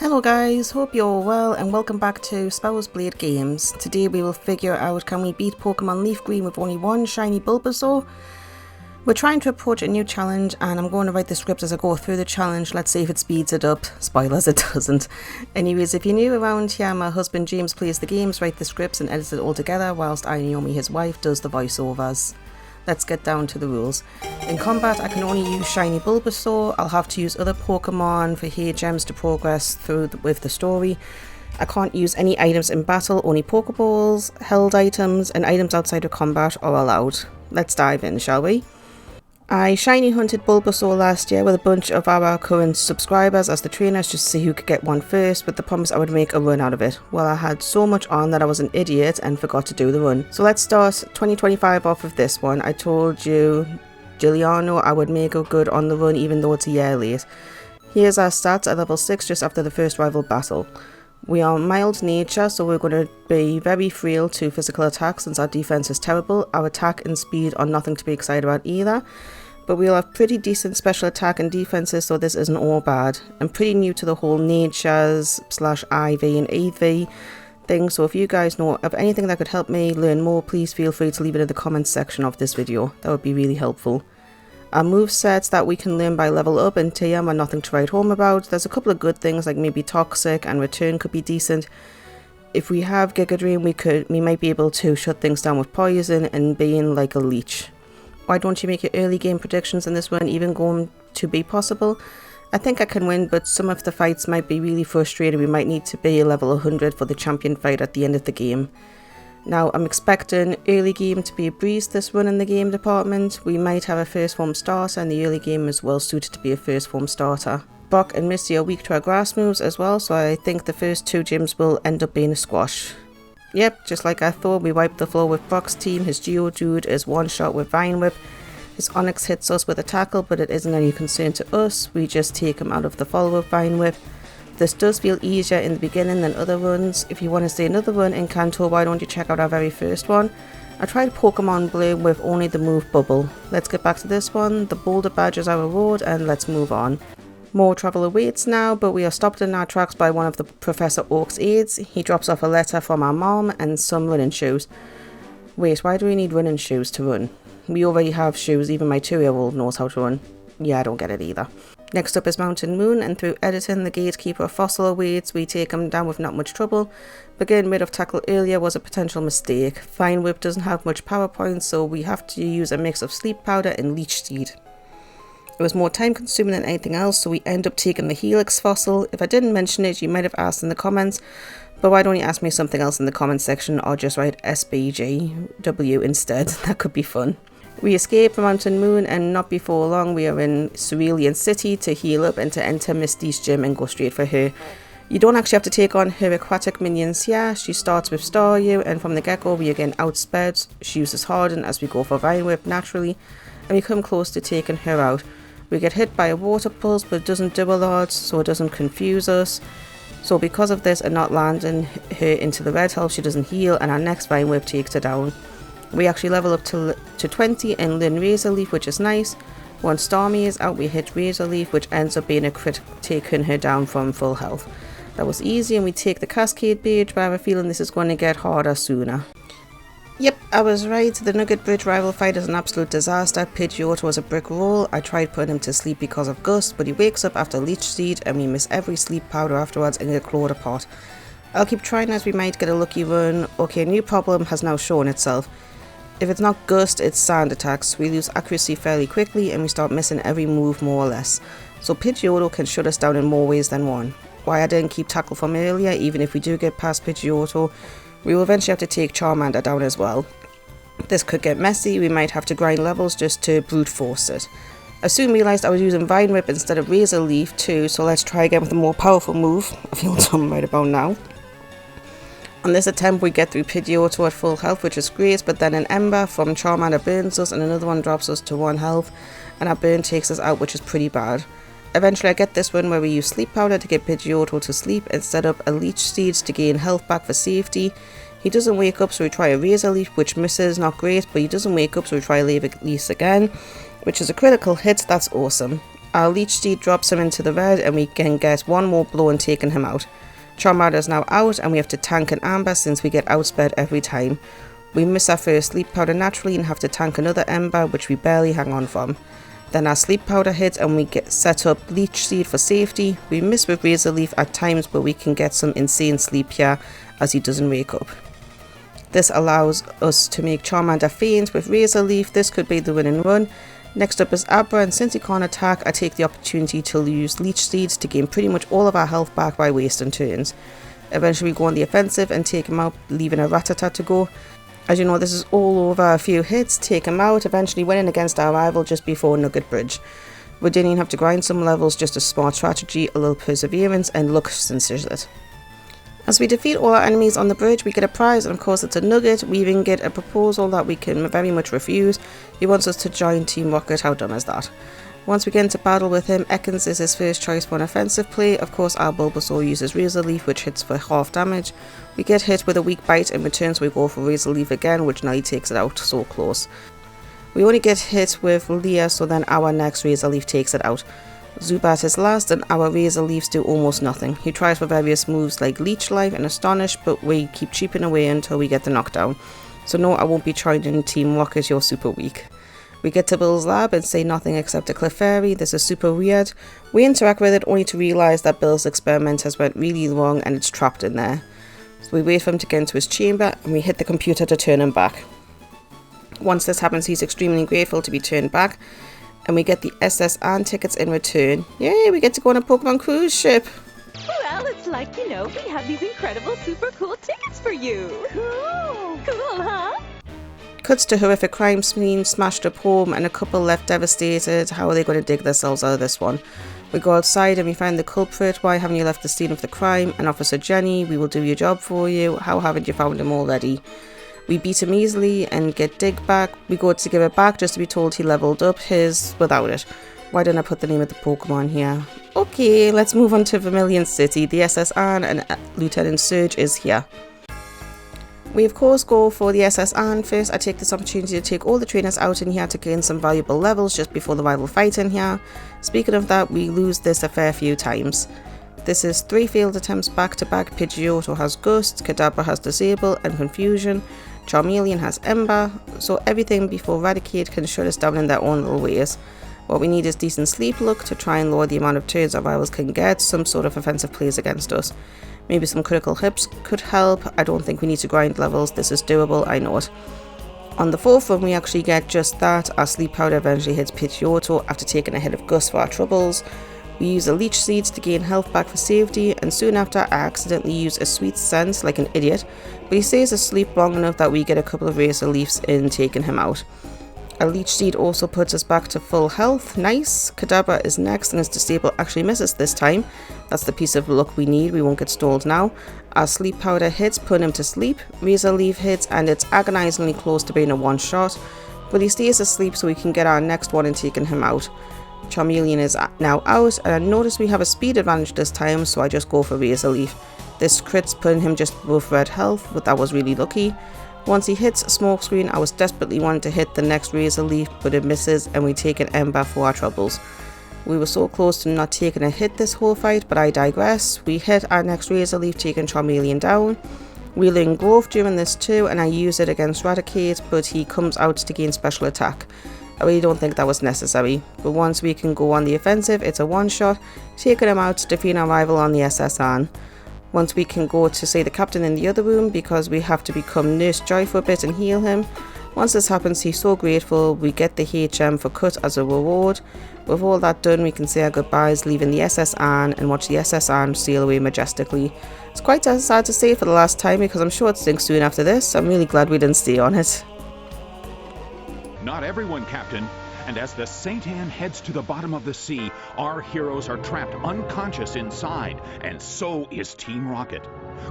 Hello guys, hope you're all well and welcome back to Spell's Blade Games. Today we will figure out can we beat Pokémon LeafGreen with only one shiny Bulbasaur. We're trying to approach a new challenge and I'm going to write the script as I go through the challenge. Let's see if it speeds it up. Spoilers, it doesn't. Anyways, if you're new around here, my husband James plays the games, writes the scripts and edits it all together, whilst I, Naomi, his wife, does the voiceovers. Let's get down to the rules. In combat, I can only use shiny Bulbasaur. I'll have to use other Pokemon for hair gems to progress through with the story. I can't use any items in battle, only Pokeballs, held items, and items outside of combat are allowed. Let's dive in, shall we? I shiny hunted Bulbasaur last year with a bunch of our current subscribers as the trainers just to see who could get one first, with the promise I would make a run out of it. Well, I had so much on that I was an idiot and forgot to do the run. So let's start 2025 off of this one. I told you, Giuliano, I would make a good on the run even though it's a year late. Here's our stats at level 6 just after the first rival battle. We are mild nature, so we're going to be very frail to physical attacks since our defense is terrible. Our attack and speed are nothing to be excited about either. But we'll have pretty decent special attack and defenses, so this isn't all bad. I'm pretty new to the whole natures / IV and EV thing, so if you guys know of anything that could help me learn more, please feel free to leave it in the comments section of this video. That would be really helpful. Our movesets that we can learn by level up and TM are nothing to write home about. There's a couple of good things like maybe Toxic and Return could be decent. If we have Giga Drain, we might be able to shut things down with Poison and being like a leech. Why don't you make your early game predictions in this one even going to be possible? I think I can win, but some of the fights might be really frustrating. We might need to be level 100 for the champion fight at the end of the game. Now, I'm expecting early game to be a breeze this run in the game department. We might have a first form starter and the early game is well suited to be a first form starter. Brock and Misty are weak to our grass moves as well, so I think the first two gyms will end up being a squash. Yep, just like I thought, we wiped the floor with Brock's team. His Geodude is one shot with Vine Whip. His Onix hits us with a tackle, but it isn't any concern to us. We just take him out of the follow-up Vine Whip. This does feel easier in the beginning than other runs. If you want to see another run in Kanto, why don't you check out our very first one? I tried Pokemon Blue with only the move Bubble. Let's get back to this one. The Boulder Badge is our reward, and let's move on. More travel awaits now, but we are stopped in our tracks by one of the Professor Oak's aides. He drops off a letter from our mom and some running shoes. Wait, why do we need running shoes to run? We already have shoes, even my 2-year-old knows how to run. Yeah, I don't get it either. Next up is Mountain Moon, and through editing the Gatekeeper Fossil awaits, we take him down with not much trouble. But getting rid of Tackle earlier was a potential mistake. Vine Whip doesn't have much power points, so we have to use a mix of Sleep Powder and Leech Seed. It was more time consuming than anything else, so we end up taking the Helix fossil. If I didn't mention it, you might have asked in the comments, but why don't you ask me something else in the comments section or just write SBGW instead? That could be fun. We escape from Mountain Moon and not before long we are in Cerulean City to heal up and to enter Misty's gym and go straight for her. You don't actually have to take on her aquatic minions here. She starts with Staryu and from the get-go we are getting outsped. She uses Harden as we go for Vine Whip naturally and we come close to taking her out. We get hit by a water pulse, but it doesn't do a lot, so it doesn't confuse us. So because of this and not landing her into the red health, she doesn't heal, and our next Vine Whip takes her down. We actually level up to 20 and learn Razor Leaf, which is nice. Once Starmie is out, we hit Razor Leaf, which ends up being a crit, taking her down from full health. That was easy, and we take the Cascade Badge, but I have a feeling this is going to get harder sooner. Yep, I was right. The Nugget Bridge rival fight is an absolute disaster. Pidgeotto was a brick roll. I tried putting him to sleep because of Gust, but he wakes up after Leech Seed and we miss every sleep powder afterwards and get clawed apart. I'll keep trying as we might get a lucky run. Okay, a new problem has now shown itself. If it's not Gust, it's Sand attacks. We lose accuracy fairly quickly and we start missing every move more or less. So Pidgeotto can shut us down in more ways than one. Why I didn't keep Tackle from earlier, even if we do get past Pidgeotto, we will eventually have to take Charmander down as well. This could get messy, we might have to grind levels just to brute force it. I soon realised I was using Vine Whip instead of Razor Leaf too, so let's try again with a more powerful move. I feel dumb right about now. On this attempt we get through Pidgeotto at full health, which is great, but then an Ember from Charmander burns us and another one drops us to 1 health, and our burn takes us out, which is pretty bad. Eventually I get this one where we use Sleep Powder to get Pidgeotto to sleep and set up a Leech Seeds to gain health back for safety. He doesn't wake up, so we try a Razor Leaf, which misses, not great, but he doesn't wake up, so we try Leaf again, which is a critical hit. That's awesome. Our Leech Seed drops him into the red and we can get one more blow and taking him out. Charmander is now out and we have to tank an Amber since we get outsped every time. We miss our first Sleep Powder naturally and have to tank another Ember, which we barely hang on from. Then our Sleep Powder hits and we get set up Leech Seed for safety. We miss with Razor Leaf at times, but we can get some insane sleep here as he doesn't wake up. This allows us to make Charmander faint with Razor Leaf. This could be the winning run. Next up is Abra, and since he can't attack, I take the opportunity to use Leech Seeds to gain pretty much all of our health back by wasting turns. Eventually we go on the offensive and take him out, leaving a Rattata to go. As you know, this is all over a few hits, take him out, eventually winning against our rival just before Nugget Bridge. We didn't even have to grind some levels, just a smart strategy, a little perseverance, and luck cinches it. As we defeat all our enemies on the bridge, we get a prize, and of course it's a nugget. We even get a proposal that we can very much refuse. He wants us to join Team Rocket. How dumb is that? Once we get into battle with him, Ekans is his first choice for an offensive play. Of course, our Bulbasaur uses Razor Leaf, which hits for half damage. We get hit with a weak bite in return, so we go for Razor Leaf again, which nearly takes it out. So close. We only get hit with Leah, so then our next Razor Leaf takes it out. Zubat is last and our Razor Leafs do almost nothing. He tries for various moves like Leech Life and Astonish, but we keep chipping away until we get the knockdown. So no, I won't be joining Team Rocket, you're super weak. We get to Bill's lab and say nothing except a Clefairy. This is super weird. We interact with it only to realise that Bill's experiment has went really wrong and it's trapped in there. So we wait for him to get into his chamber and we hit the computer to turn him back. Once this happens, he's extremely grateful to be turned back. And we get the SS Ann tickets in return. Yay, we get to go on a Pokemon cruise ship. Well, it's like, we have these incredible super cool tickets for you. Cool, huh? Cuts to horrific crime scene, smashed up home, and a couple left devastated. How are they going to dig themselves out of this one? We go outside and we find the culprit. Why haven't you left the scene of the crime? And Officer Jenny, we will do your job for you. How haven't you found him already? We beat him easily and get Dig back. We go to give it back just to be told he leveled up his without it. Why didn't I put the name of the Pokemon here? Okay, let's move on to Vermilion City. The SS Ann and Lieutenant Surge is here. We of course go for the SS Ann first. I take this opportunity to take all the trainers out in here to gain some valuable levels just before the rival fight in here. Speaking of that, we lose this a fair few times. This is 3 failed attempts back to back. Pidgeotto has Ghost, Kadabra has Disable and Confusion, Charmeleon has Ember, so everything before Raticate can shut us down in their own little ways. What we need is decent sleep luck to try and lower the amount of turns our rivals can get, some sort of offensive plays against us. Maybe some critical hits could help. I don't think we need to grind levels, this is doable, I know it. On the 4th run we actually get just that. Our Sleep Powder eventually hits Pidgeotto after taking a hit of Gust for our troubles. We use the Leech Seeds to gain health back for safety, and soon after I accidentally use a Sweet Sense like an idiot, but he stays asleep long enough that we get a couple of Razor Leafs in taking him out. A Leech Seed also puts us back to full health, nice. Kadabra is next and his Disable actually misses this time. That's the piece of luck we need, we won't get stalled now. Our Sleep Powder hits, putting him to sleep. Razor Leaf hits and it's agonizingly close to being a one shot, but he stays asleep so we can get our next one and taking him out. Charmeleon is now out, and I notice we have a speed advantage this time, so I just go for Razor Leaf. This crit's putting him just above red health, but that was really lucky. Once he hits Smokescreen, I was desperately wanting to hit the next Razor Leaf, but it misses and we take an Ember for our troubles. We were so close to not taking a hit this whole fight, but I digress. We hit our next Razor Leaf, taking Charmeleon down. We learn Growth during this too, and I use it against Raticate, but he comes out to gain special attack. I really don't think that was necessary, but once we can go on the offensive, it's a one-shot, taking him out to defeat our rival on the SS Ann. Once we can go to say the captain in the other room, because we have to become Nurse Joy for a bit and heal him. Once this happens, he's so grateful, we get the HM for Cut as a reward. With all that done, we can say our goodbyes, leaving the SS Ann and watch the SS Ann sail away majestically. It's quite sad to say for the last time, because I'm sure it sinks soon after this. I'm really glad we didn't stay on it. Not everyone, Captain. And as the St. Anne heads to the bottom of the sea, our heroes are trapped unconscious inside, and so is Team Rocket.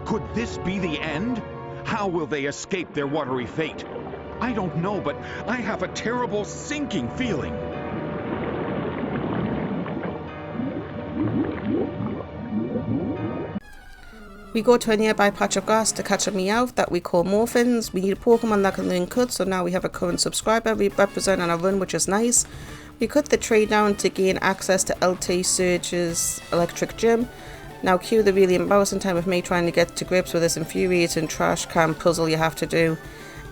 Could this be the end? How will they escape their watery fate? I don't know, but I have a terrible sinking feeling. We go to a nearby patch of grass to catch a Meowth that we call Morphins. We need a Pokemon that can learn Cut, so now we have a current subscriber we represent on our run, which is nice. We cut the tree down to gain access to LT Surge's electric gym. Now cue the really embarrassing time of me trying to get to grips with this infuriating trash can puzzle you have to do.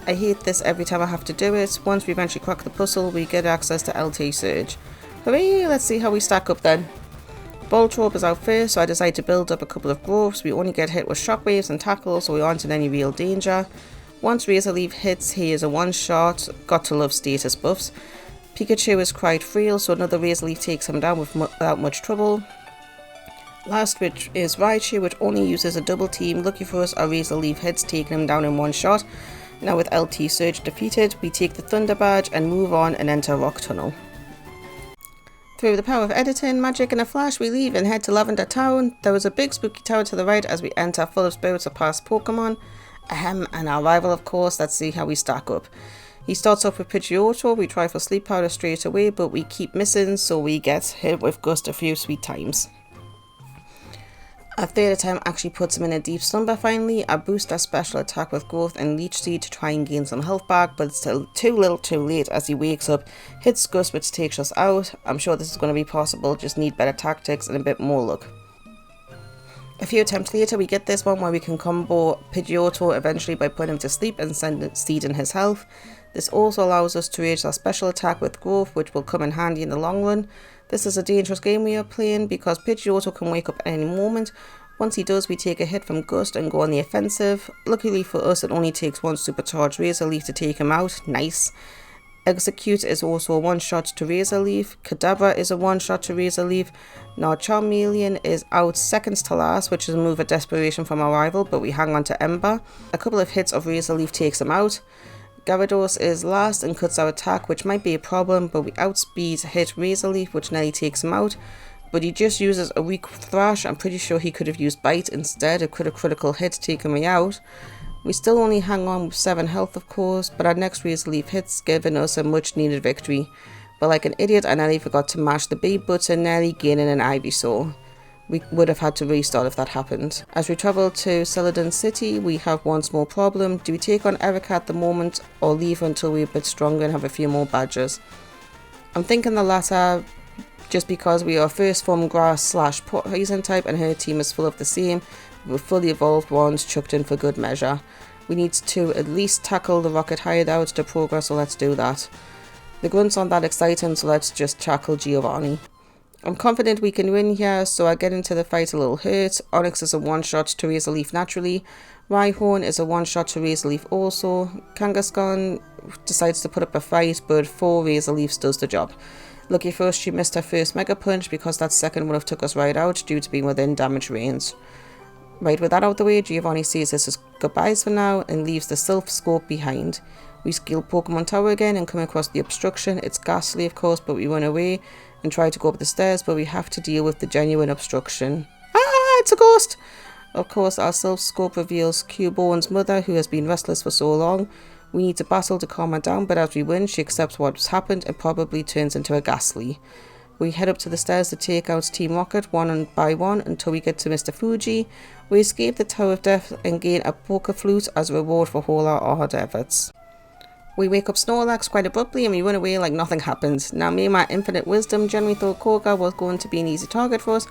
I hate this every time I have to do it. Once we eventually crack the puzzle, we get access to LT Surge. Hooray, let's see how we stack up then. Voltorb is out first, so I decide to build up a couple of growths. We only get hit with shockwaves and tackles, so we aren't in any real danger. Once Razor Leaf hits, he is a one-shot. Got to love status buffs. Pikachu is quite frail, so another Razor Leaf takes him down without much trouble. Last, which is Raichu, which only uses a double team. Lucky for us, our Razor Leaf hits, taking him down in one shot. Now with LT Surge defeated, we take the Thunder Badge and move on and enter Rock Tunnel. Through the power of editing, magic, and a flash, we leave and head to Lavender Town. There is a big spooky tower to the right as we enter, full of spirits of past Pokemon. And our rival, of course. Let's see how we stack up. He starts off with Pidgeotto. We try for Sleep Powder straight away, but we keep missing, so we get hit with Gust a few sweet times. Our third attempt actually puts him in a deep slumber finally. I boost our special attack with Growth and Leech Seed to try and gain some health back, but it's still too little too late as he wakes up, hits Gust which takes us out. I'm sure this is going to be possible, just need better tactics and a bit more luck. A few attempts later we get this one where we can combo Pidgeotto eventually by putting him to sleep and seeding his health. This also allows us to raise our special attack with Growth, which will come in handy in the long run. This is a dangerous game we are playing because Pidgeotto can wake up at any moment. Once he does, we take a hit from Gust and go on the offensive. Luckily for us, it only takes one supercharged Razor Leaf to take him out. Nice. Execute is also a one-shot to Razor Leaf. Kadabra is a one-shot to Razor Leaf. Now Charmeleon is out seconds to last, which is a move of desperation from our rival, but we hang on to Ember. A couple of hits of Razor Leaf takes him out. Gyarados is last and cuts our attack, which might be a problem, but we outspeed hit Razor Leaf, which nearly takes him out. But he just uses a weak Thrash. I'm pretty sure he could have used Bite instead. It could have critical hit taken me out. We still only hang on with 7 health of course, but our next Razor Leaf hits, giving us a much needed victory. But like an idiot, I nearly forgot to mash the B button, nearly gaining an Ivysaur. We would have had to restart if that happened. As we travel to Celadon City, we have one small problem. Do we take on Erica at the moment or leave her until we're a bit stronger and have a few more badges? I'm thinking the latter, just because we are first form grass / poison type and her team is full of the same, with fully evolved ones chucked in for good measure. We need to at least tackle the rocket hideout to progress, so let's do that. The grunts aren't that exciting, so let's just tackle Giovanni. I'm confident we can win here, so I get into the fight a little hurt. Onyx is a one-shot to Razor Leaf naturally. Rhyhorn is a one-shot to Razor Leaf also. Kangaskhan decides to put up a fight, but 4 Razor Leafs does the job. Lucky for us, she missed her first Mega Punch because that second would have took us right out due to being within damage range. Right with that out the way, Giovanni says this is goodbyes for now and leaves the Sylph Scope behind. We scale Pokemon Tower again and come across the obstruction. It's ghastly of course, but we run away and try to go up the stairs, but we have to deal with the genuine obstruction. Ah, it's a ghost! Of course, our Sylph Scope reveals Cubone's mother, who has been restless for so long. We need to battle to calm her down, but as we win, she accepts what's happened and probably turns into a Ghastly. We head up to the stairs to take out Team Rocket one by one until we get to Mr. Fuji. We escape the Tower of Death and gain a Poké Flute as a reward for all our hard efforts. We wake up Snorlax quite abruptly and we run away like nothing happened. Now me and my infinite wisdom generally thought Koga was going to be an easy target for us,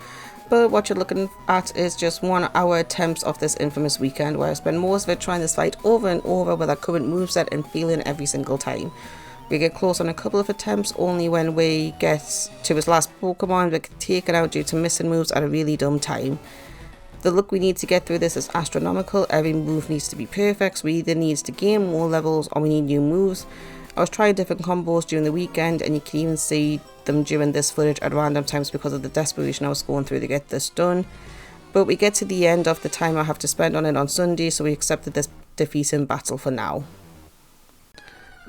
but what you're looking at is just 1 hour attempts of this infamous weekend where I spend most of it trying this fight over and over with our current moveset and failing every single time. We get close on a couple of attempts, only when we get to his last Pokemon we get taken out due to missing moves at a really dumb time. The luck we need to get through this is astronomical. Every move needs to be perfect, so we either need to gain more levels or we need new moves. I was trying different combos during the weekend and you can even see them during this footage at random times because of the desperation I was going through to get this done. But we get to the end of the time I have to spend on it on Sunday, so we accepted this defeating battle for now.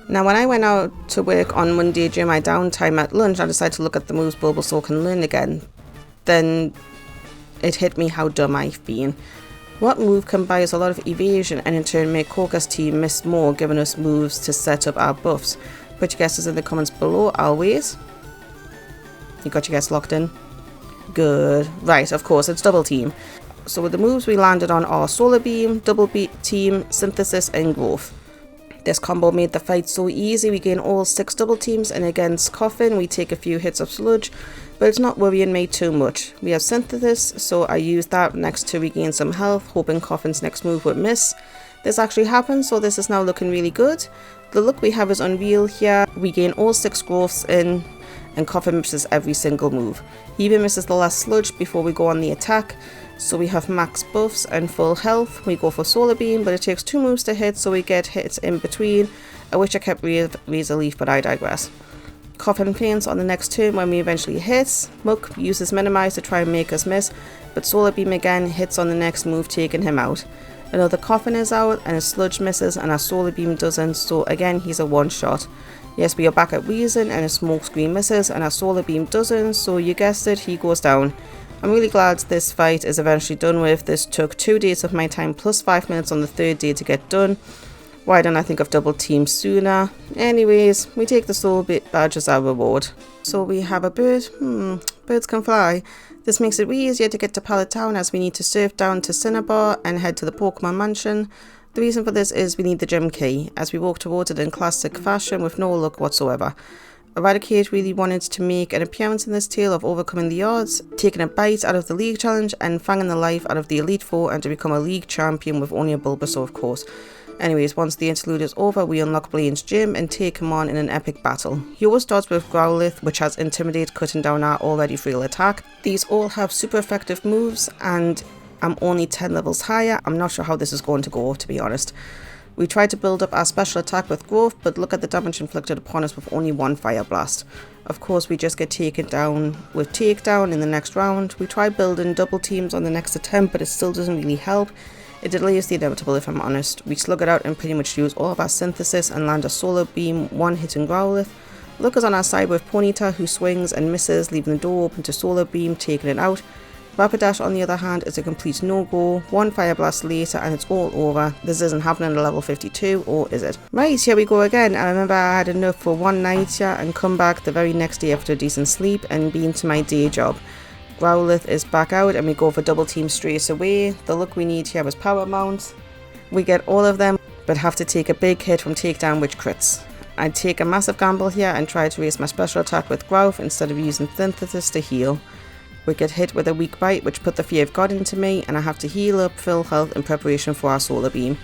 Now when I went out to work on Monday during my downtime at lunch, I decided to look at the moves Bulbasaur can learn again. Then it hit me how dumb I've been. What move can buy us a lot of evasion and in turn make Koga's team miss more, giving us moves to set up our buffs? Put your guesses in the comments below, always. You got your guess locked in? Good. Right, of course, it's Double Team. So with the moves we landed on are Solar Beam, Double Team, Synthesis and Growth. This combo made the fight so easy. We gain all 6 double teams, and against Coffin we take a few hits of sludge, but it's not worrying me too much. We have synthesis, so I used that next to regain some health, hoping Coffin's next move would miss. This actually happened, so this is now looking really good. The look we have is unreal here. We gain all 6 growths in, and Coffin misses every single move. He even misses the last sludge before we go on the attack. So we have max buffs and full health. We go for Solar Beam, but it takes 2 moves to hit, so we get hits in between. I wish I kept Razor Leaf, but I digress. Coffin faints on the next turn when we eventually hit. Muck uses Minimize to try and make us miss, but Solar Beam again hits on the next move, taking him out. Another Coffin is out, and his sludge misses, and our Solar Beam doesn't, so again he's a one-shot. Yes, we are back at Reason, and his Smoke Screen misses, and our Solar Beam doesn't, so you guessed it, he goes down. I'm really glad this fight is eventually done with. This took 2 days of my time plus 5 minutes on the 3rd day to get done. Why didn't I think of double team sooner? Anyways, we take the soul badge as our reward. So we have a bird. Birds can fly. This makes it really easier to get to Pallet Town, as we need to surf down to Cinnabar and head to the Pokemon Mansion. The reason for this is we need the gym key, as we walk towards it in classic fashion with no luck whatsoever. Eradicate really wanted to make an appearance in this tale of overcoming the odds, taking a bite out of the League Challenge and fanging the life out of the Elite Four, and to become a League Champion with only a Bulbasaur, of course. Anyways, once the interlude is over, we unlock Blaine's gym and take him on in an epic battle. He always starts with Growlithe, which has Intimidate, cutting down our already frail attack. These all have super effective moves, and I'm only 10 levels higher. I'm not sure how this is going to go, to be honest. We tried to build up our special attack with growth, but look at the damage inflicted upon us with only 1 Fire Blast. Of course, we just get taken down with Takedown in the next round. We tried building double teams on the next attempt, but it still doesn't really help. It delays the inevitable, if I'm honest. We slug it out and pretty much use all of our synthesis and land a Solar Beam, one-hitting Growlithe. Luck is on our side with Ponyta, who swings and misses, leaving the door open to Solar Beam, taking it out. Rapidash, on the other hand, is a complete no-go. 1 Fire Blast later and it's all over. This isn't happening at level 52, or is it? Right, here we go again. I remember I had enough for one night here and come back the very next day after a decent sleep and been to my day job. Growlithe is back out and we go for double team straight away. The look we need here is Power Mount. We get all of them, but have to take a big hit from Takedown, which crits. I'd take a massive gamble here and try to raise my special attack with Growth instead of using Synthesis to heal. We get hit with a weak bite, which put the fear of God into me, and I have to heal up full health in preparation for our Solar Beam.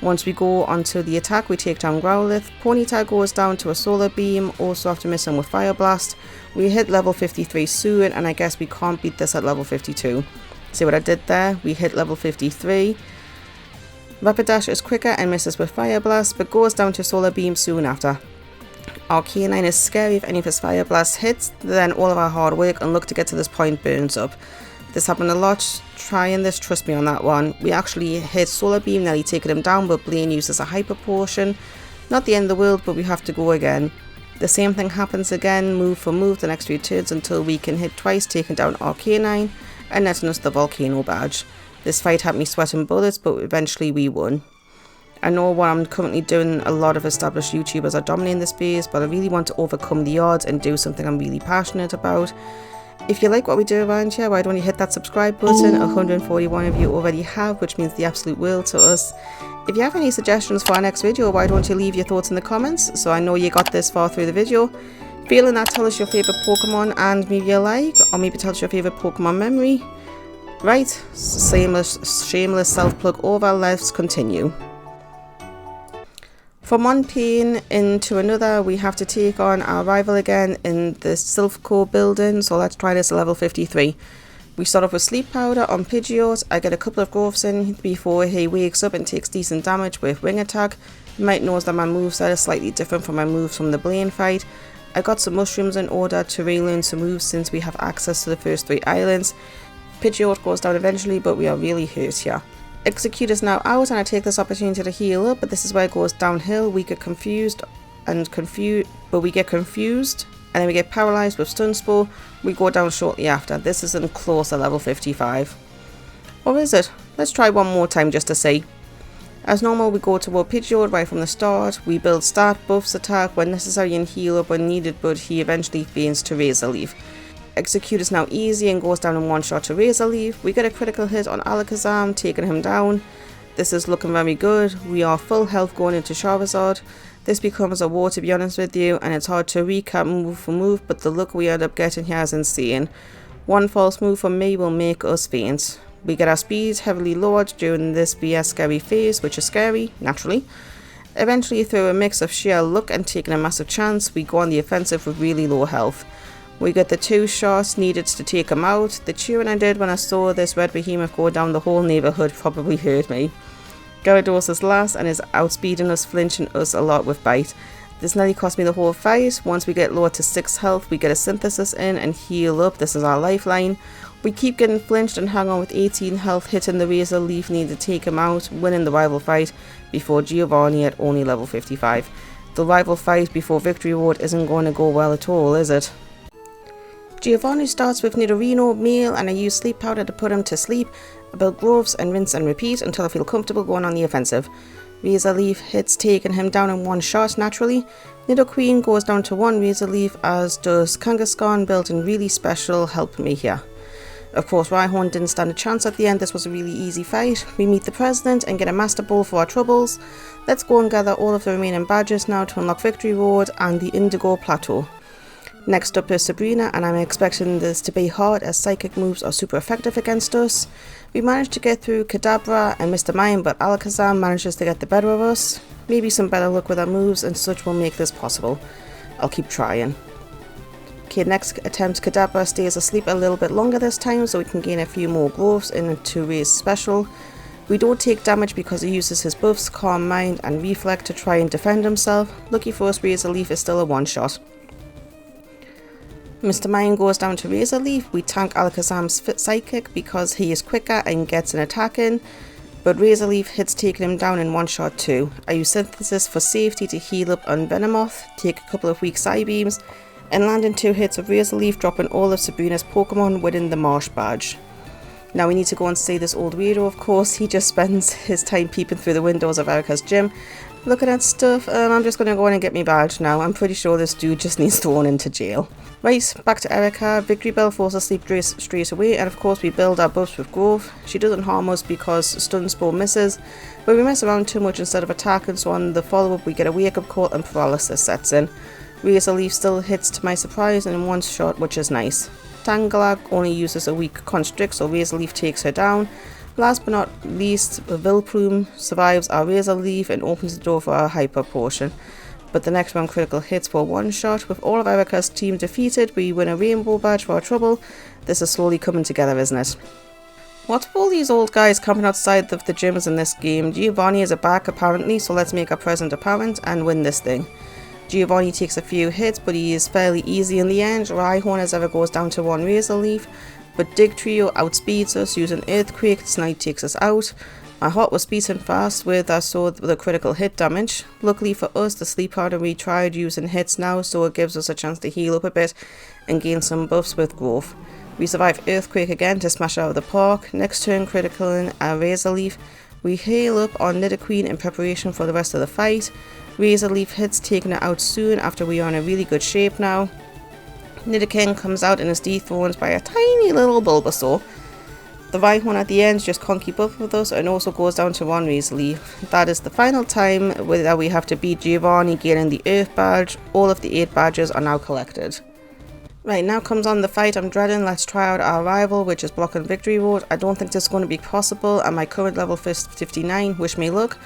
Once we go onto the attack, we take down Growlithe. Ponyta goes down to a Solar Beam, also after missing with Fire Blast. We hit level 53 soon, and I guess we can't beat this at level 52. See what I did there? We hit level 53. Rapidash is quicker and misses with Fire Blast, but goes down to Solar Beam soon after. Our K9 is scary. If any of his Fire Blast hits, then all of our hard work and luck to get to this point burns up. This happened a lot. Trying this, trust me on that one. We actually hit Solar Beam, nearly taking him down, but Blaine uses a Hyper Potion. Not the end of the world, but we have to go again. The same thing happens again, move for move the next few turns until we can hit twice, taking down our K9 and netting us the Volcano badge. This fight had me sweating bullets, but eventually we won. I know what I'm currently doing, a lot of established YouTubers are dominating the space, but I really want to overcome the odds and do something I'm really passionate about. If you like what we do around here, why don't you hit that subscribe button? 141 of you already have, which means the absolute world to us. If you have any suggestions for our next video, why don't you leave your thoughts in the comments, so I know you got this far through the video. Feeling that, tell us your favourite Pokemon and maybe you like, or maybe tell us your favourite Pokemon memory. Right, shameless self-plug over, let's continue. From one pain into another, we have to take on our rival again in the Silphco building, so let's try this at level 53. We start off with Sleep Powder on Pidgeot. I get a couple of growths in before he wakes up and takes decent damage with Wing Attack. You might notice that my moveset is slightly different from my moves from the Blaine fight. I got some mushrooms in order to relearn some moves since we have access to the first 3 islands. Pidgeot goes down eventually, but we are really hurt here. Execute is now out and I take this opportunity to heal up, but this is where it goes downhill. We get confused and then we get paralyzed with Stun Spore. We go down shortly after. This isn't close at level 55. Or is it? Let's try one more time just to see. As normal, we go toward Pidgeot right from the start. We build start buffs attack when necessary and heal up when needed, but he eventually feigns to Razor Leaf. Execute is now easy and goes down in one shot to Razor Leaf. We get a critical hit on Alakazam, taking him down. This is looking very good. We are full health going into Charizard. This becomes a war, to be honest with you, and it's hard to recap move for move, but the look we end up getting here is insane. One false move from me will make us faint. We get our speed heavily lowered during this BS scary phase, which is scary, naturally. Eventually, through a mix of sheer luck and taking a massive chance, we go on the offensive with really low health. We get the 2 shots needed to take him out. The cheering I did when I saw this red behemoth go down the whole neighbourhood probably hurt me. Gyarados is last and is outspeeding us, flinching us a lot with Bite. This nearly cost me the whole fight. Once we get lower to 6 health, we get a synthesis in and heal up. This is our lifeline. We keep getting flinched and hang on with 18 health, hitting the Razor Leaf need to take him out, winning the rival fight before Giovanni at only level 55. The rival fight before Victory Road isn't going to go well at all, is it? Giovanni starts with Nidorino, Meal, and I use Sleep Powder to put him to sleep. I build gloves and rinse and repeat until I feel comfortable going on the offensive. Razor Leaf hits, taking him down in 1 shot naturally. Nidoqueen goes down to 1 Razor Leaf, as does Kangaskhan, building really special, help me here. Of course, Rhyhorn didn't stand a chance at the end. This was a really easy fight. We meet the President and get a Master Ball for our troubles. Let's go and gather all of the remaining badges now to unlock Victory Road and the Indigo Plateau. Next up is Sabrina, and I'm expecting this to be hard as psychic moves are super effective against us. We managed to get through Kadabra and Mr. Mime, but Alakazam manages to get the better of us. Maybe some better luck with our moves and such will make this possible. I'll keep trying. Okay, next attempt, Kadabra stays asleep a little bit longer this time so we can gain a few more gloves into raise special. We don't take damage because he uses his buffs, Calm Mind and Reflect to try and defend himself. Lucky for us, Razor Leaf is still a 1-shot. Mr. Mime goes down to Razor Leaf. We tank Alakazam's Psychic because he is quicker and gets an attack in, but Razor Leaf hits, taking him down in 1 shot too. I use Synthesis for safety to heal up on Venomoth, take a couple of weak Psybeams, and land in 2 hits of Razor Leaf, dropping all of Sabrina's Pokemon within the Marsh badge. Now we need to go and see this old weirdo, of course. He just spends his time peeping through the windows of Erica's gym, looking at stuff. I'm just going to go in and get my badge now. I'm pretty sure this dude just needs thrown into jail. Right, back to Erica. Victory Bell falls asleep straight away, and of course we build our buffs with Growth. She doesn't harm us because Stun Spore misses, but we mess around too much instead of attacking, so on the follow-up we get a wake-up call and paralysis sets in. Razor Leaf still hits to my surprise in 1 shot, which is nice. Tangela only uses a weak Constrict, so Razor Leaf takes her down. Last but not least, Vilplume survives our Razor Leaf and opens the door for our Hyper Potion. But the next one critical hits for 1 shot. With all of Erica's team defeated, we win a Rainbow Badge for our trouble. This is slowly coming together, isn't it? What with all these old guys camping outside of the gyms in this game? Giovanni is back apparently, so let's make our present apparent and win this thing. Giovanni takes a few hits, but he is fairly easy in the end. Rhyhorn as ever goes down to 1 Razor Leaf, but Dig Trio outspeeds us using Earthquake. Snide takes us out. My heart was beating fast with our sword with a critical hit damage. Luckily for us, the Sleep Powder we tried using hits now, so it gives us a chance to heal up a bit and gain some buffs with Growth. We survive Earthquake again to smash out of the park. Next turn critical in our Razor Leaf. We heal up on Nidoqueen in preparation for the rest of the fight. Razor Leaf hits, taking it out soon after we are in a really good shape now. Nidoking comes out and is dethroned by a tiny little Bulbasaur. The Rhyhorn at the end just can't keep up with us and also goes down to 1 Razor Leaf. That is the final time that we have to beat Giovanni, gaining the Earth Badge. All of the 8 badges are now collected. Right, now comes on the fight I'm dreading. Let's try out our rival, which is blocking Victory Road. I don't think this is going to be possible at my current level 59, wish me luck.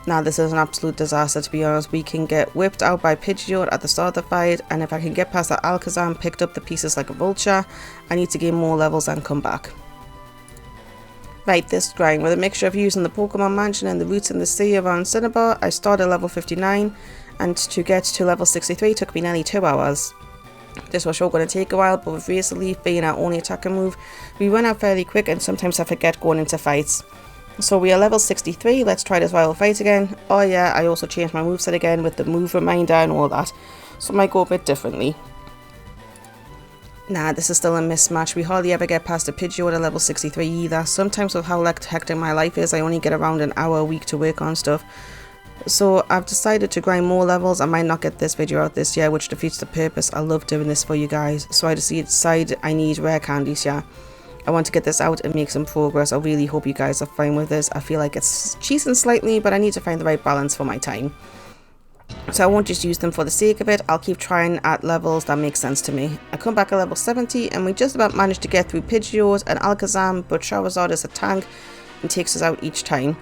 Now this is an absolute disaster, to be honest. We can get whipped out by Pidgeot at the start of the fight, and if I can get past that Alakazam, picked up the pieces like a vulture, I need to gain more levels and come back. Right, this grind with a mixture of using the Pokemon Mansion and the routes in the sea around Cinnabar, I started at level 59, and to get to level 63 took me nearly 2 hours. This was sure going to take a while, but with Razor Leaf being our only attacking move, we run out fairly quick and sometimes I forget going into fights. So we are level 63, let's try this rival fight again. Oh yeah, I also changed my moveset again with the move reminder and all that, so it might go a bit differently. Nah, this is still a mismatch. We hardly ever get past a Pidgeot at level 63 either. Sometimes with how hectic my life is, I only get around an hour a week to work on stuff. So I've decided to grind more levels. I might not get this video out this year, which defeats the purpose. I love doing this for you guys. So I decided I need rare candies, yeah. I want to get this out and make some progress. I really hope you guys are fine with this. I feel like it's cheating slightly, but I need to find the right balance for my time. So I won't just use them for the sake of it. I'll keep trying at levels that make sense to me. I come back at level 70 and we just about managed to get through Pidgeot and Alakazam, but Charizard is a tank and takes us out each time.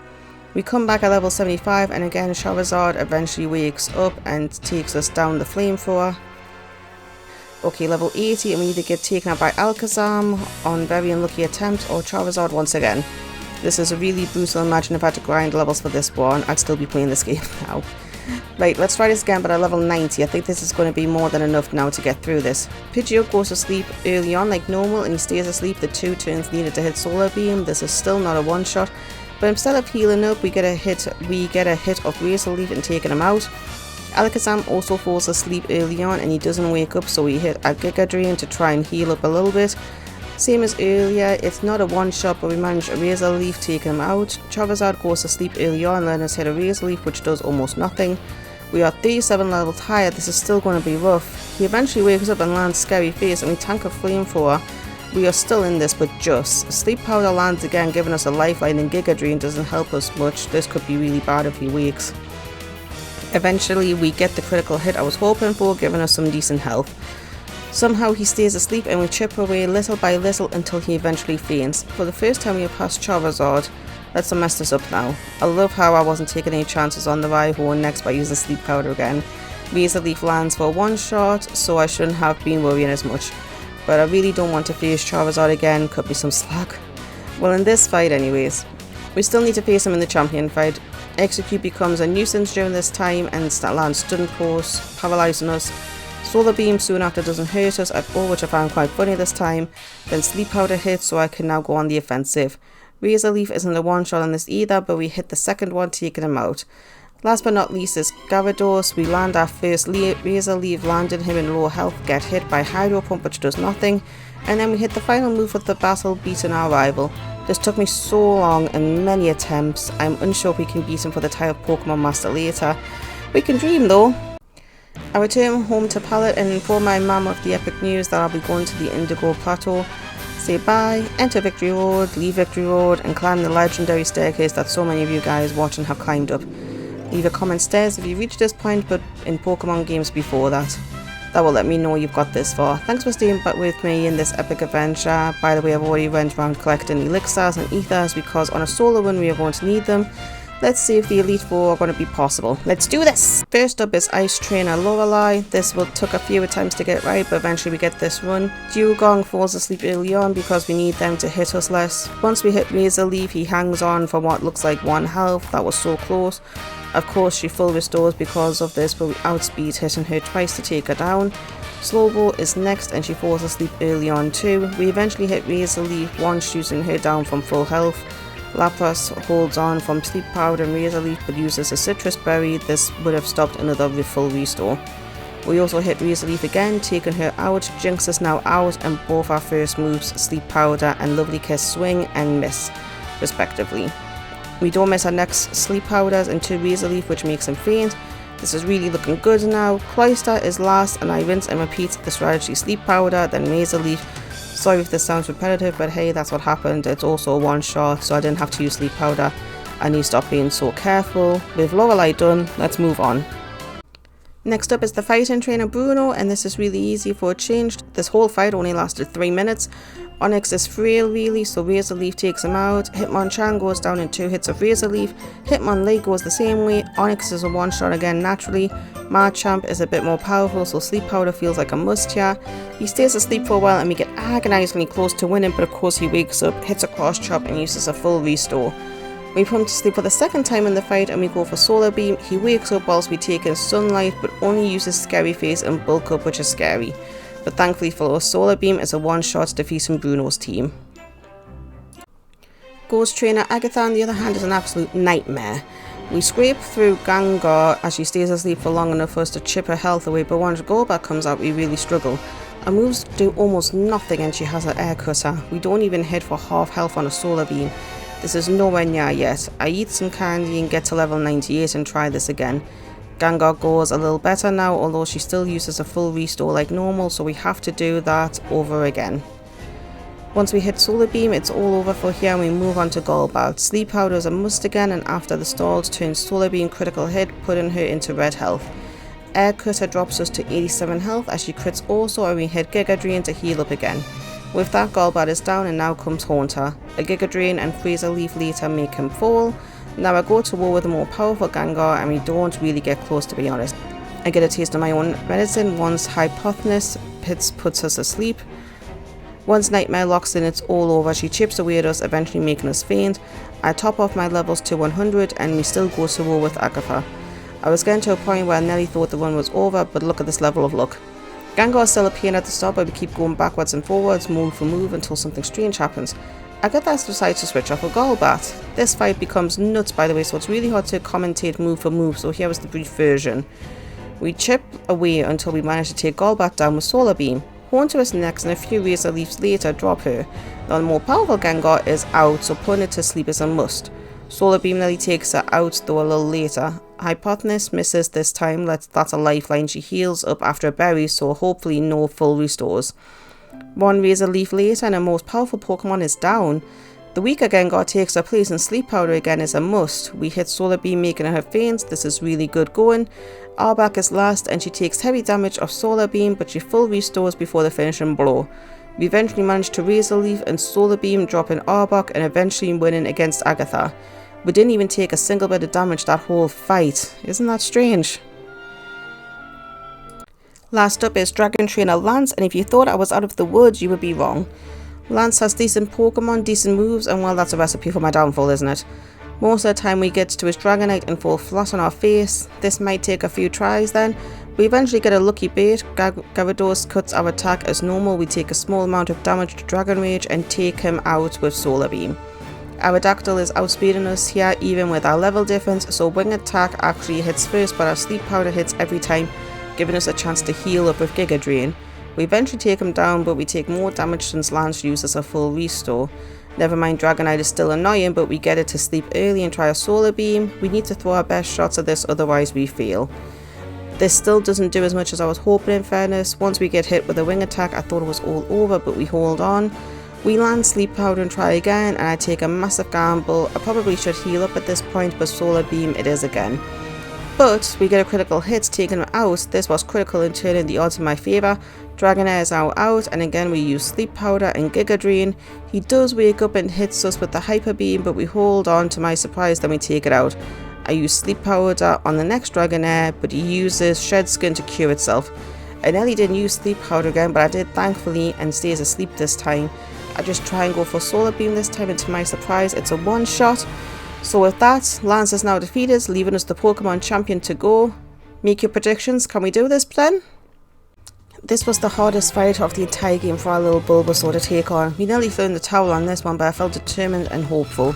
We come back at level 75 and again Charizard eventually wakes up and takes us down the flamethrower. Okay, level 80 and we either get taken out by Alakazam on very unlucky attempts or Charizard once again. This is a really brutal. Imagine if I had to grind levels for this one, I'd still be playing this game now. Right, let's try this again, but at level 90. I think this is going to be more than enough now to get through this. Pidgeot goes to sleep early on like normal and he stays asleep the 2 turns needed to hit Solar Beam. This is still not a one-shot, but instead of healing up, we get a hit of Razor Leaf and taking him out. Alakazam also falls asleep early on and he doesn't wake up, so we hit a Giga Drain to try and heal up a little bit. Same as earlier, it's not a one-shot, but we managed a Razor Leaf, taking him out. Charizard goes to sleep early on, letting us hit a Razor Leaf, which does almost nothing. We are 37 levels higher, this is still going to be rough. He eventually wakes up and lands Scary Face, and we tank a Flamethrower. We are still in this, but just. Sleep Powder lands again, giving us a lifeline, and Giga Drain doesn't help us much. This could be really bad if he wakes. Eventually, we get the critical hit I was hoping for, giving us some decent health. Somehow he stays asleep and we chip away little by little until he eventually faints. For the first time we have passed Charizard. Let's not mess this up now. I love how I wasn't taking any chances on the Rhyhorn next by using Sleep Powder again. Razor Leaf lands for one shot, so I shouldn't have been worrying as much. But I really don't want to face Charizard again, cut me some slack. Well, in this fight anyways. We still need to face him in the champion fight. Execute becomes a nuisance during this time and lands Stun Pulse, paralyzing us. Solar Beam soon after doesn't hurt us at all, which I found quite funny this time. Then Sleep Powder hits, so I can now go on the offensive. Razor Leaf isn't a one-shot on this either, but we hit the second one, taking him out. Last but not least is Gyarados. We land our first Razor Leaf, landing him in low health, get hit by Hydro Pump, which does nothing. And then we hit the final move with the battle, beating our rival. This took me so long and many attempts. I'm unsure if we can beat him for the title of Pokemon Master later. We can dream though. I return home to Pallet and inform my mum of the epic news that I'll be going to the Indigo Plateau. Say bye, enter Victory Road, leave Victory Road, and climb the legendary staircase that so many of you guys watching have climbed up. Leave a comment stairs if you reach this point, but in Pokemon games before that. That will let me know you've got this far. Thanks for staying back with me in this epic adventure. By the way, I've already went around collecting elixirs and ethers because on a solo run we are going to need them. Let's see if the Elite Four are going to be possible. Let's do this! First up is Ice Trainer Lorelei. This took a few attempts to get right, but eventually we get this run. Dewgong falls asleep early on because we need them to hit us less. Once we hit Razor Leaf, he hangs on for what looks like 1 health. That was so close. Of course, she full restores because of this, but we outspeed hitting her twice to take her down. Slowbro is next and she falls asleep early on too. We eventually hit Razor Leaf once, shooting her down from full health. Lapras holds on from Sleep Powder and Razor Leaf but uses a Citrus Berry. This would have stopped another full restore. We also hit Razor Leaf again, taking her out. Jinx is now out and both our first moves, Sleep Powder and Lovely Kiss, swing and miss respectively. We don't miss our next Sleep Powders into Razor Leaf, which makes him faint. This is really looking good now. Cloyster is last and I rinse and repeat the strategy Sleep Powder, then Razor Leaf. Sorry if this sounds repetitive, but hey, that's what happened. It's also a one shot, so I didn't have to use Sleep Powder. I need to stop being so careful. With Lorelei done, let's move on. Next up is the fighting trainer Bruno, and this is really easy for a change. This whole fight only lasted 3 minutes. Onyx is frail really, so Razor Leaf takes him out. Hitmonchan goes down in 2 hits of Razor Leaf. Hitmonlee goes the same way. Onyx is a one shot again naturally. Machamp is a bit more powerful, so Sleep Powder feels like a must here. He stays asleep for a while and we get agonizingly close to winning, but of course he wakes up, hits a cross chop and uses a full restore. We put him to sleep for the second time in the fight and we go for Solar Beam. He wakes up whilst we take in Sunlight, but only uses Scary Face and Bulk Up, which is scary. But thankfully for us, Solar Beam is a one-shot defeating Bruno's team. Ghost Trainer Agatha on the other hand is an absolute nightmare. We scrape through Gengar as she stays asleep for long enough for us to chip her health away, but once Golbat comes out we really struggle. Our moves do almost nothing and she has an air cutter. We don't even hit for half health on a Solar Beam. This is nowhere near yet. I eat some candy and get to level 98 and try this again. Gengar goes a little better now, although she still uses a full restore like normal, so we have to do that over again. Once we hit Solar Beam, it's all over for here and we move on to Golbat. Sleep Powder is a must again, and after the stalls, turn Solar Beam critical hit, putting her into red health. Air Cutter drops us to 87 health as she crits also, and we hit Giga Drain to heal up again. With that, Golbat is down and now comes Haunter. A Giga Drain and Freezer Leaf later make him fall. Now I go to war with a more powerful Gengar and we don't really get close, to be honest. I get a taste of my own medicine once Hypothesis puts us asleep. Once Nightmare locks in, it's all over. She chips away at us, eventually making us faint. I top off my levels to 100 and we still go to war with Agatha. I was getting to a point where I nearly thought the run was over, but look at this level of luck. Gengar is still a pain at the start, but we keep going backwards and forwards, move for move, until something strange happens. Agatha decides to switch off a Golbat. This fight becomes nuts, by the way, so it's really hard to commentate move for move, so here was the brief version. We chip away until we manage to take Golbat down with Solar Beam. Haunter is next, and a few Razor Leafs later drop her. Now the more powerful Gengar is out, so putting it to sleep is a must. Solar Beam nearly takes her out, though a little later. Hypothesis misses this time, that's a lifeline. She heals up after a berry, so hopefully no full restores. One Razor Leaf later and a most powerful Pokemon is down. The weaker Gengar takes her place and Sleep Powder again is a must. We hit Solar Beam making her faint. This is really good going. Arbok is last and she takes heavy damage of Solar Beam, but she full restores before the finishing blow. We eventually manage to Razor Leaf and Solar Beam, dropping Arbok and eventually winning against Agatha. We didn't even take a single bit of damage that whole fight. Isn't that strange? Last up is Dragon Trainer Lance, and if you thought I was out of the woods, you would be wrong. Lance has decent Pokemon, decent moves, and well, that's a recipe for my downfall, isn't it? Most of the time we get to his Dragonite and fall flat on our face. This might take a few tries then. We eventually get a lucky bait. Gyarados cuts our attack as normal. We take a small amount of damage to Dragon Rage and take him out with Solar Beam. Aerodactyl is outspeeding us here even with our level difference, so Wing Attack actually hits first, but our Sleep Powder hits every time, giving us a chance to heal up with Giga Drain. We eventually take him down, but we take more damage since Lance uses a full restore. Never mind, Dragonite is still annoying, but we get it to sleep early and try a Solar Beam. We need to throw our best shots at this, otherwise we fail. This still doesn't do as much as I was hoping, in fairness. Once we get hit with a Wing Attack, I thought it was all over, but we hold on. We land Sleep Powder and try again, and I take a massive gamble. I probably should heal up at this point, but Solar Beam it is again. But we get a critical hit, taking him out. This was critical in turning the odds in my favour. Dragonair is now out, and again we use Sleep Powder and Giga Drain. He does wake up and hits us with the Hyper Beam, but we hold on to my surprise, then we take it out. I use Sleep Powder on the next Dragonair, but he uses Shed Skin to cure itself. I nearly didn't use Sleep Powder again, but I did thankfully, and stays asleep this time. I just try and go for Solar Beam this time, and to my surprise it's a one shot. So with that, Lance is now defeated, leaving us the Pokemon champion to go. Make your predictions, can we do this, Plen? This was the hardest fight of the entire game for our little Bulbasaur to take on. We nearly threw in the towel on this one, but I felt determined and hopeful.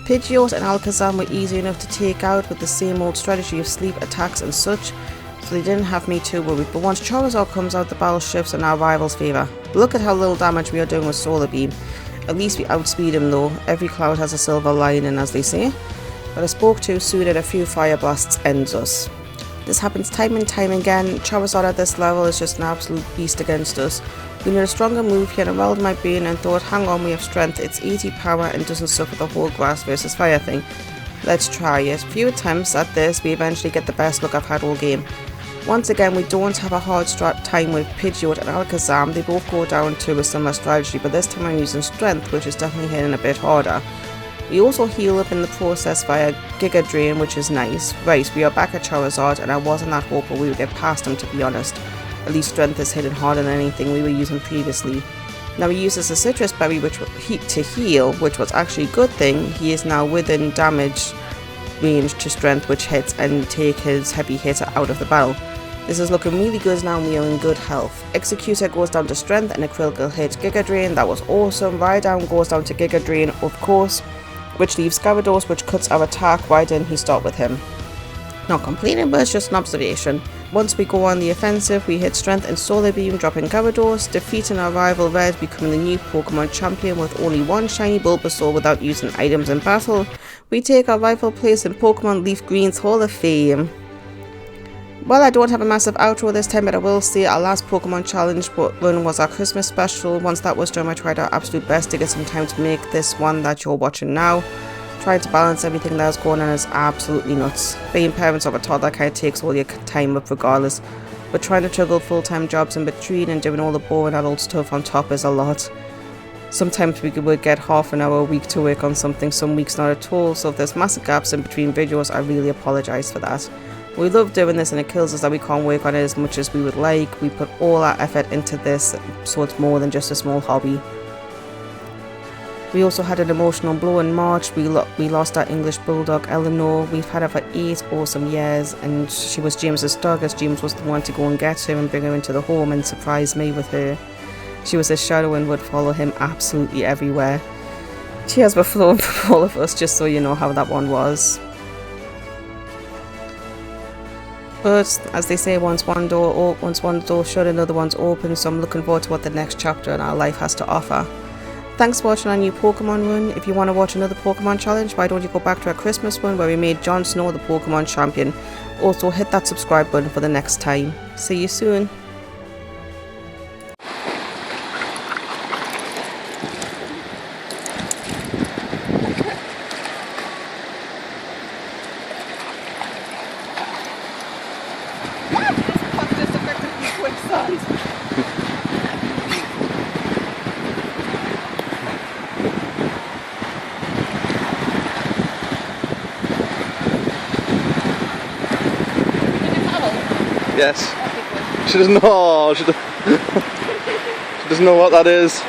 Pidgeot and Alakazam were easy enough to take out with the same old strategy of sleep attacks and such, so they didn't have me too worried. But once Charizard comes out, the battle shifts in our rival's favour. Look at how little damage we are doing with Solar Beam. At least we outspeed him though. Every cloud has a silver lining, as they say. But I spoke too soon and a few fire blasts ends us. This happens time and time again. Charizard at this level is just an absolute beast against us. We need a stronger move here, and I rolled my brain and thought, hang on, we have strength, it's 80 power and doesn't suffer the whole grass versus fire thing. Let's try it. Few attempts at this, we eventually get the best look I've had all game. Once again, we don't have a hard time with Pidgeot and Alakazam. They both go down to a similar strategy, but this time I'm using strength, which is definitely hitting a bit harder. We also heal up in the process via Giga Drain, which is nice. Right, we are back at Charizard, and I wasn't that hopeful we would get past him, to be honest. At least strength is hitting harder than anything we were using previously. Now he uses a Citrus Berry to heal, which was actually a good thing. He is now within damage range to strength, which hits and take his heavy hitter out of the battle. This is looking really good now, and we are in good health. Executor goes down to strength and a critical hit Giga Drain. That was awesome. Rhydown goes down to Giga Drain, of course, which leaves Gyarados, which cuts our attack. Why didn't he start with him? Not complaining, but it's just an observation. Once we go on the offensive, we hit Strength and Solar Beam, dropping Gyarados, defeating our rival Red, becoming the new Pokemon champion with only one shiny Bulbasaur without using items in battle. We take our rightful place in Pokemon LeafGreen's Hall of Fame. Well, I don't have a massive outro this time, but I will say our last Pokemon challenge run was our Christmas special. Once that was done, I tried our absolute best to get some time to make this one that you're watching now. Trying to balance everything that was going on is absolutely nuts. Being parents of a toddler kind of takes all your time up regardless, but trying to juggle full-time jobs in between and doing all the boring adult stuff on top is a lot. Sometimes we would get half an hour a week to work on something, some weeks not at all, so if there's massive gaps in between videos, I really apologise for that. We love doing this and it kills us that we can't work on it as much as we would like. We put all our effort into this, so it's more than just a small hobby. We also had an emotional blow in March. We lost our English bulldog Eleanor. We've had her for 8 awesome years, and she was James's dog, as James was the one to go and get her and bring her into the home and surprise me with her. She was his shadow and would follow him absolutely everywhere. Cheers were flowing for all of us, just so you know how that one was. But as they say, once one door shut, another one's open, so I'm looking forward to what the next chapter in our life has to offer. Thanks for watching our new Pokemon run. If you want to watch another Pokemon challenge, why don't you go back to our Christmas one where we made Jon Snow the Pokemon champion. Also hit that subscribe button for the next time. See you soon. Yes. She doesn't know. She doesn't know what that is.